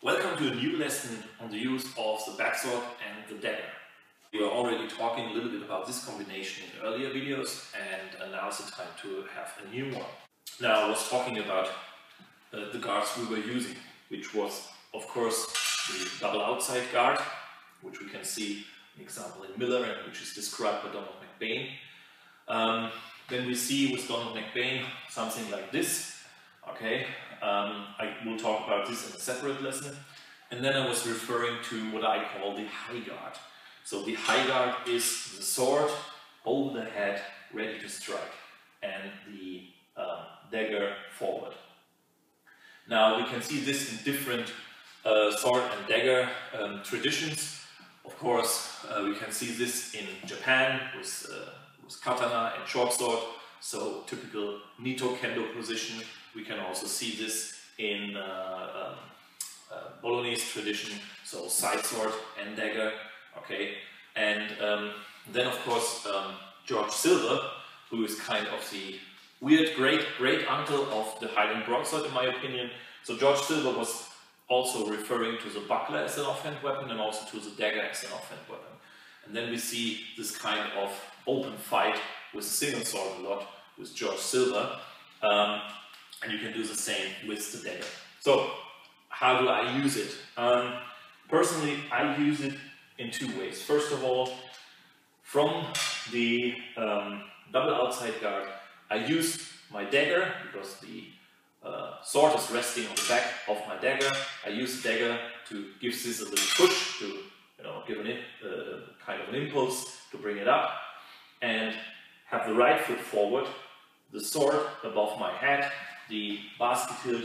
Welcome to a new lesson on the use of the backsword and the dagger. We were already talking a little bit about this combination in earlier videos, and now's the time to have a new one. Now I was talking about the guards we were using, which was of course the double outside guard, which we can see an example in Miller and which is described by Donald McBain. Then we see with Donald McBain something like this. Okay, I will talk about this in a separate lesson. And then I was referring to what I call the high guard. So the high guard is the sword over the head, ready to strike, and the dagger forward. Now we can see this in different sword and dagger traditions. Of course, we can see this in Japan with katana and short sword, so typical Nito Kendo position. We can also see this in Bolognese tradition, so sidesword and dagger. Okay, and then of course George Silver, who is kind of the weird great uncle of the Highland broadsword in my opinion. So George Silver was also referring to the buckler as an offhand weapon and also to the dagger as an offhand weapon. And then we see this kind of open fight with single sword a lot with George Silver. And you can do the same with the dagger. So, how do I use it? Personally, I use it in two ways. First of all, from the double outside guard, I use my dagger because the sword is resting on the back of my dagger. I use the dagger to give this a little push, to give it kind of an impulse to bring it up, and have the right foot forward, the sword above my head, the basket-hilt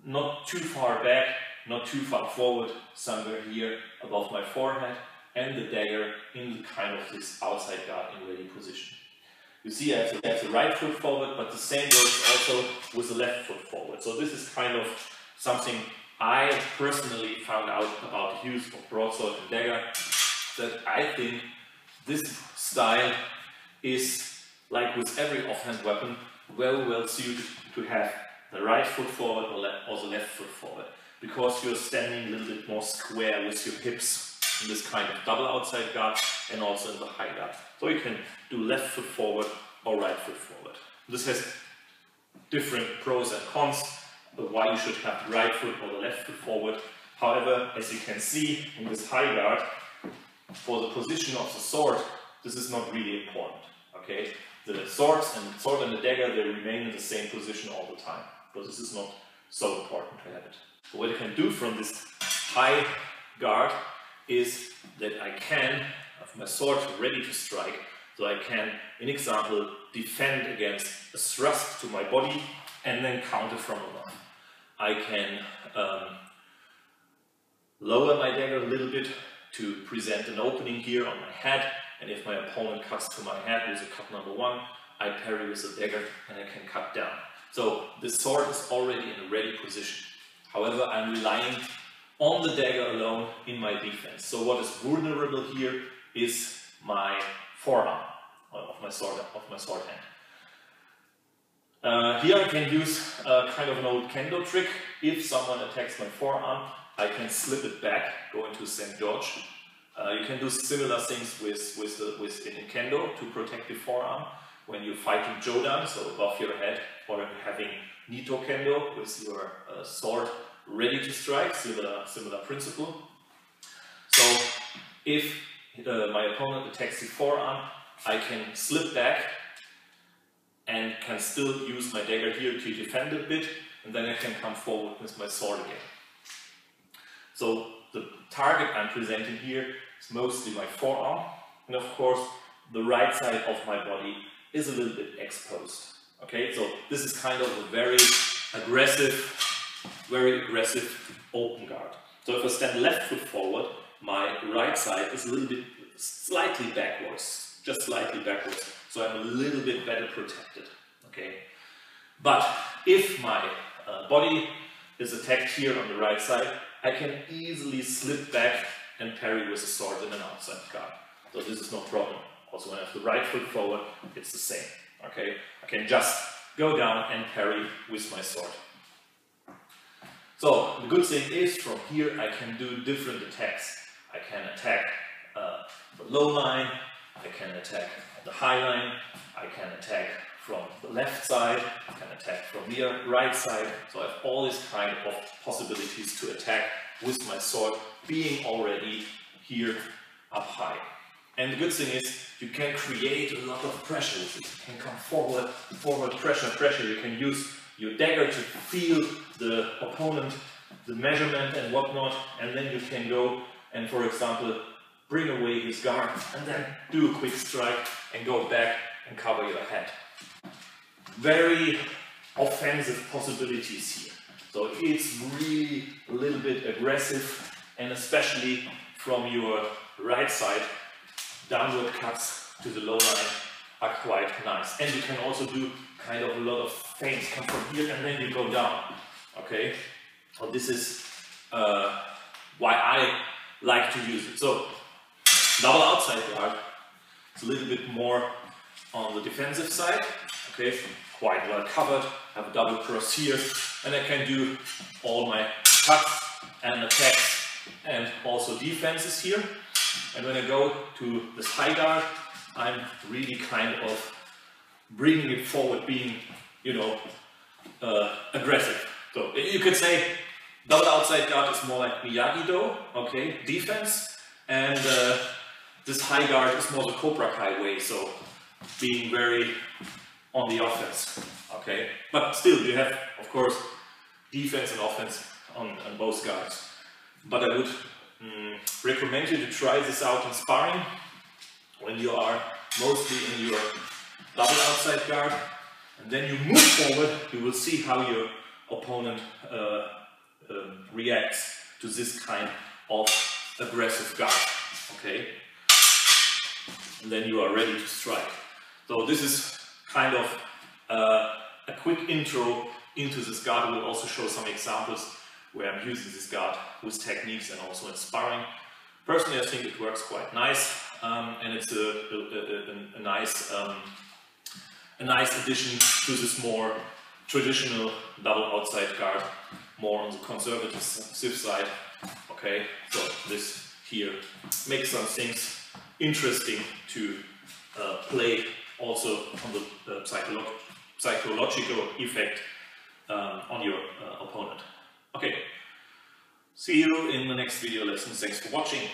not too far back, not too far forward, somewhere here above my forehead, and the dagger in kind of this outside guard in ready position. You see I have the right foot forward, but the same works also with the left foot forward. So this is kind of something I personally found out about the use of broadsword and dagger, that I think this style is, like with every offhand weapon, very well suited to have the right foot forward or the left foot forward, because you're standing a little bit more square with your hips in this kind of double outside guard and also in the high guard. So you can do left foot forward or right foot forward. This has different pros and cons, but why you should have the right foot or the left foot forward. However, as you can see in this high guard, for the position of the sword, this is not really important. Okay, the sword and the dagger, they remain in the same position all the time, because this is not so important to have it. But what I can do from this high guard is that I can have my sword ready to strike, so I can, in example, defend against a thrust to my body and then counter from above. I can lower my dagger a little bit to present an opening here on my head, and if my opponent cuts to my head with a cut number 1, I parry with the dagger and I can cut down. So the sword is already in a ready position. However, I'm relying on the dagger alone in my defense. So what is vulnerable here is my forearm of my sword hand. Here I can use kind of an old kendo trick. If someone attacks my forearm, I can slip it back, go into St. George. You can do similar things in kendo to protect the forearm when you're fighting jodan, so above your head, or having Nito Kendo with your sword ready to strike, similar principle. So if my opponent attacks the forearm, I can slip back and can still use my dagger here to defend a bit, and then I can come forward with my sword again. So the target I'm presenting here is mostly my forearm, and of course the right side of my body is a little bit exposed. Okay, so this is kind of a very aggressive open guard. So if I stand left foot forward, my right side is a little bit slightly backwards, just slightly backwards, so I'm a little bit better protected. Okay, but if my body is attacked here on the right side, I can easily slip back and parry with a sword in an outside guard. So this is no problem. Also when I have the right foot forward, it's the same. Okay, I can just go down and parry with my sword. So the good thing is from here I can do different attacks. I can attack the low line, I can attack the high line, I can attack from the left side, I can attack from the right side. So I have all these kind of possibilities to attack with my sword being already here up high. And the good thing is you can create a lot of pressure with it. You can come forward, pressure. You can use your dagger to feel the opponent, the measurement and whatnot, and then you can go and, for example, bring away his guard and then do a quick strike and go back and cover your head. Very offensive possibilities here. So it's really a little bit aggressive, and especially from your right side, downward cuts to the low line are quite nice. And you can also do kind of a lot of feints, come from here and then you go down. Okay, so this is why I like to use it. So double outside guard, it's a little bit more on the defensive side. Okay, quite well covered, have a double cross here, and I can do all my cuts and attacks and also defenses here. And when I go to this high guard, I'm really kind of bringing it forward, being, you know, aggressive. So you could say double outside guard is more like Miyagi-Do, okay, defense, and this high guard is more the Cobra Kai way, so being very on the offense, okay. But still, you have, of course, defense and offense on both guards. But I would recommend you to try this out in sparring when you are mostly in your double outside guard, and then you move forward. You will see how your opponent reacts to this kind of aggressive guard, okay? And then you are ready to strike. So this is kind of a quick intro into this guard. I will also show some examples where I'm using this guard with techniques and also in sparring. Personally, I think it works quite nice, and it's a nice addition to this more traditional double outside guard, more on the conservative side. Okay, so this here makes some things interesting to play also on the psychological effect on your opponent. Okay, see you in the next video lesson. Thanks for watching.